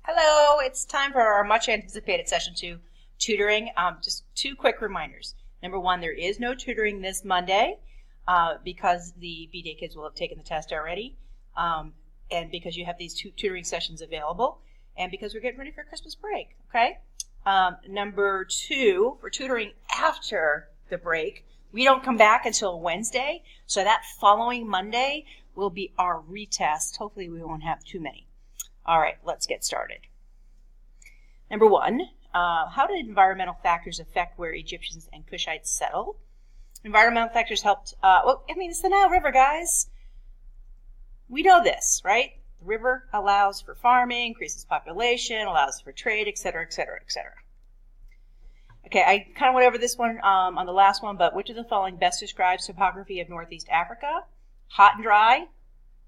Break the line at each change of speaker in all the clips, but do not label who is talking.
Hello, it's time for our much anticipated session 2, tutoring. Just two quick reminders. Number one, there is no tutoring this Monday because the B-Day kids will have taken the test already, and because you have these two tutoring sessions available, and because we're getting ready for Christmas break, okay? Number two, for tutoring after the break, we don't come back until Wednesday, so that following Monday will be our retest. Hopefully we won't have too many. All right, let's get started. Number one, how did environmental factors affect where Egyptians and Kushites settled? Environmental factors helped, it's the Nile River, guys. We know this, right? The river allows for farming, increases population, allows for trade, etc., etc., etc. Okay, I kind of went over this one on the last one, but which of the following best describes topography of Northeast Africa? Hot and dry,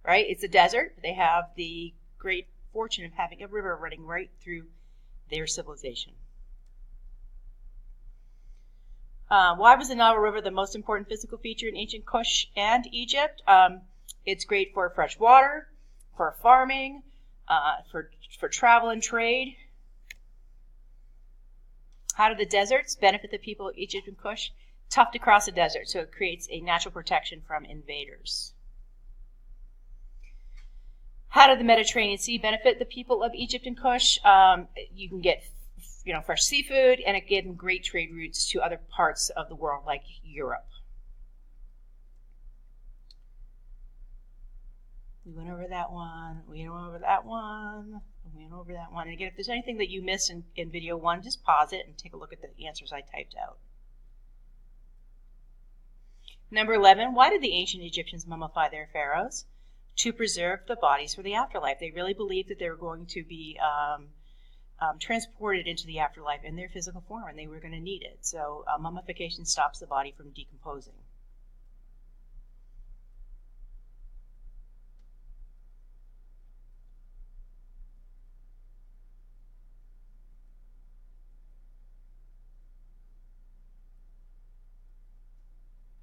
right? It's a desert. They have the great fortune of having a river running right through their civilization. Why was the Nile River the most important physical feature in ancient Kush and Egypt? It's great for fresh water, for farming, for travel and trade. How do the deserts benefit the people of Egypt and Kush? Tough to cross a desert, so it creates a natural protection from invaders. How did the Mediterranean Sea benefit the people of Egypt and Kush? You can get, fresh seafood, and it gave them great trade routes to other parts of the world, like Europe. We went over that one. We went over that one. We went over that one. And again, if there's anything that you missed in video one, just pause it and take a look at the answers I typed out. Number 11, why did the ancient Egyptians mummify their pharaohs? To preserve the bodies for the afterlife. They really believed that they were going to be transported into the afterlife in their physical form, and they were going to need it. So mummification stops the body from decomposing.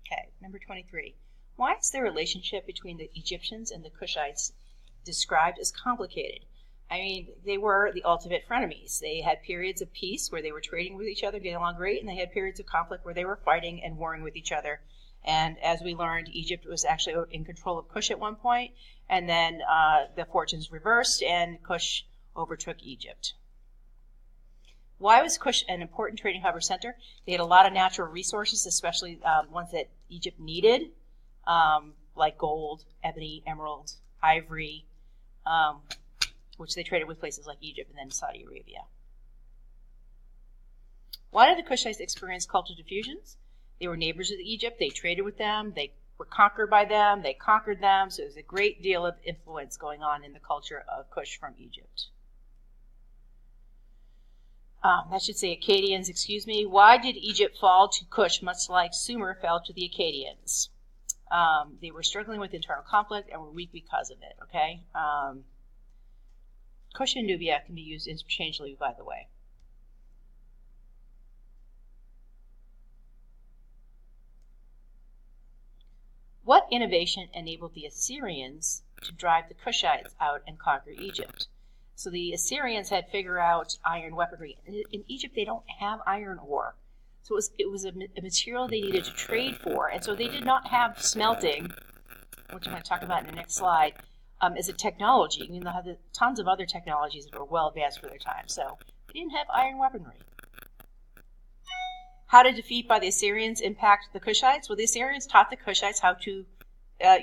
Okay, number 23. Why is the relationship between the Egyptians and the Kushites described as complicated? I mean, they were the ultimate frenemies. They had periods of peace where they were trading with each other, getting along great, and they had periods of conflict where they were fighting and warring with each other. And as we learned, Egypt was actually in control of Kush at one point, and then the fortunes reversed and Kush overtook Egypt. Why was Kush an important trading hub or center? They had a lot of natural resources, especially ones that Egypt needed. Like gold, ebony, emerald, ivory, which they traded with places like Egypt and then Saudi Arabia. Why did the Kushites experience cultural diffusions? They were neighbors of Egypt. They traded with them. They were conquered by them. They conquered them. So there's a great deal of influence going on in the culture of Kush from Egypt. That should say Akkadians, excuse me. Why did Egypt fall to Kush much like Sumer fell to the Akkadians? They were struggling with internal conflict and were weak because of it, okay? Kush and Nubia can be used interchangeably, by the way. What innovation enabled the Assyrians to drive the Kushites out and conquer Egypt? So the Assyrians had figured out iron weaponry. In Egypt, they don't have iron ore. So it was a material they needed to trade for, and so they did not have smelting, which I'm going to talk about in the next slide, as a technology. I mean, they had tons of other technologies that were well advanced for their time, so they didn't have iron weaponry. How did defeat by the Assyrians impact the Kushites? Well, the Assyrians taught the Kushites how to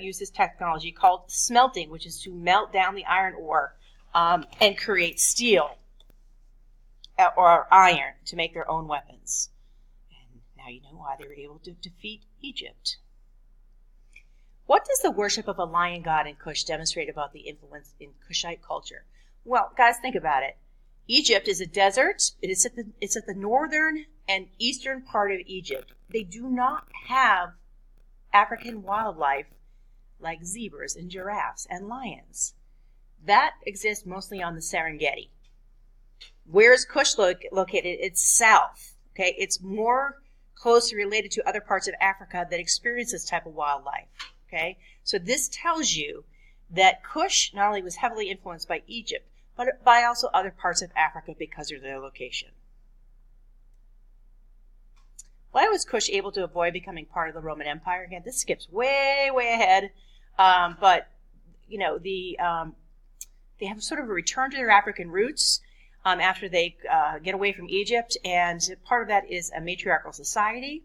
use this technology called smelting, which is to melt down the iron ore and create steel or iron to make their own weapons. Now you know why they were able to defeat Egypt. What does the worship of a lion god in Kush demonstrate about the influence in Kushite culture? Well, guys, think about it. Egypt is a desert. It's at the northern and eastern part of Egypt. They do not have African wildlife like zebras and giraffes and lions. That exists mostly on the Serengeti. Where is Kush located? It's south. Okay, it's more closely related to other parts of Africa that experience this type of wildlife. Okay, so this tells you that Kush not only was heavily influenced by Egypt, but by also other parts of Africa because of their location. Why was Kush able to avoid becoming part of the Roman Empire? Again, this skips way, way ahead, but you know, they have sort of a return to their African roots after they get away from Egypt, and part of that is a matriarchal society.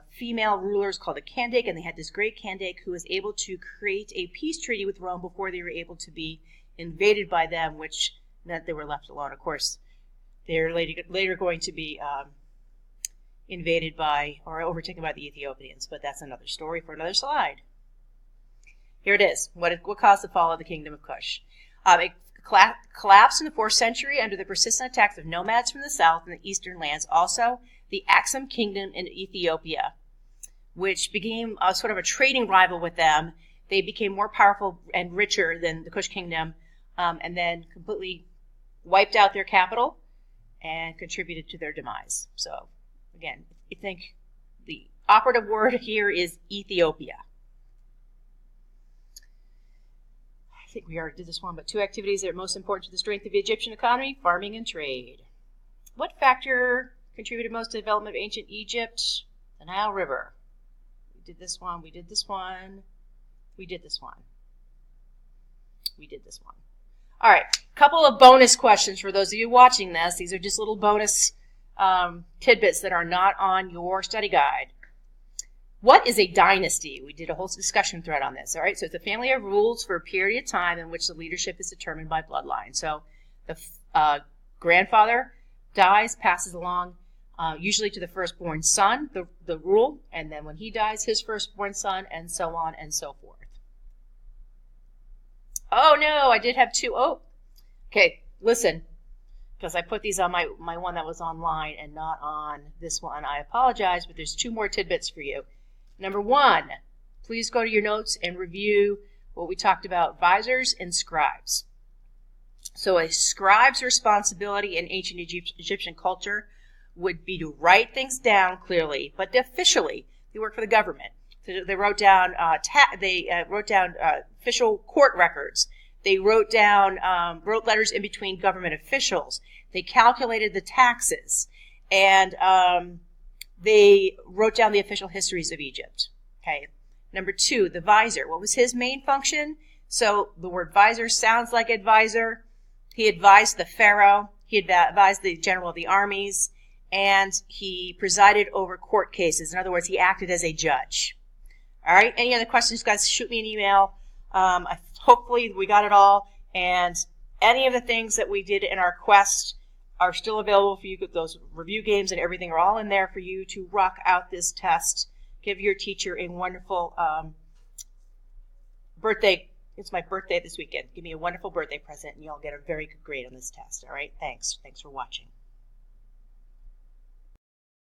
Female rulers called a Candake, and they had this great Candake who was able to create a peace treaty with Rome before they were able to be invaded by them, which meant they were left alone. Of course, they're later going to be invaded by or overtaken by the Ethiopians, but that's another story for another slide. Here it is. What caused the fall of the kingdom of Kush? It collapsed in the 4th century under the persistent attacks of nomads from the south and the eastern lands. Also, the Axum kingdom in Ethiopia, which became sort of a trading rival with them. They became more powerful and richer than the Kush kingdom, and then completely wiped out their capital and contributed to their demise. So, again, I think the operative word here is Ethiopia. I think we already did this one, but 2 activities that are most important to the strength of the Egyptian economy: farming and trade. What factor contributed most to the development of ancient Egypt? The Nile River. We did this one, we did this one, we did this one. We did this one. All right, a couple of bonus questions for those of you watching this. These are just little bonus tidbits that are not on your study guide. What is a dynasty? We did a whole discussion thread on this. All right, so it's a family of rules for a period of time in which the leadership is determined by bloodline. So the grandfather dies, passes along, usually to the firstborn son, the rule, and then when he dies, his firstborn son, and so on and so forth. Oh no, I did have 2. Oh, okay, listen, because I put these on my one that was online and not on this one. I apologize, but there's 2 more tidbits for you. Number 1, please go to your notes and review what we talked about, visors and scribes. So a scribe's responsibility in ancient Egyptian culture would be to write things down clearly, but officially they work for the government. So they wrote down official court records. They wrote letters in between government officials. They calculated the taxes, and they wrote down the official histories of Egypt. Okay. Number 2, the visor. What was his main function? So the word visor sounds like advisor. He advised the pharaoh. He advised the general of the armies, and he presided over court cases. In other words, he acted as a judge. All right. Any other questions, guys? Shoot me an email. Hopefully we got it all. And any of the things that we did in our quest are still available for you. Those review games and everything are all in there for you to rock out this test. Give your teacher a wonderful birthday. It's my birthday this weekend. Give me a wonderful birthday present, and you'll get a very good grade on this test. All right? Thanks. Thanks for watching.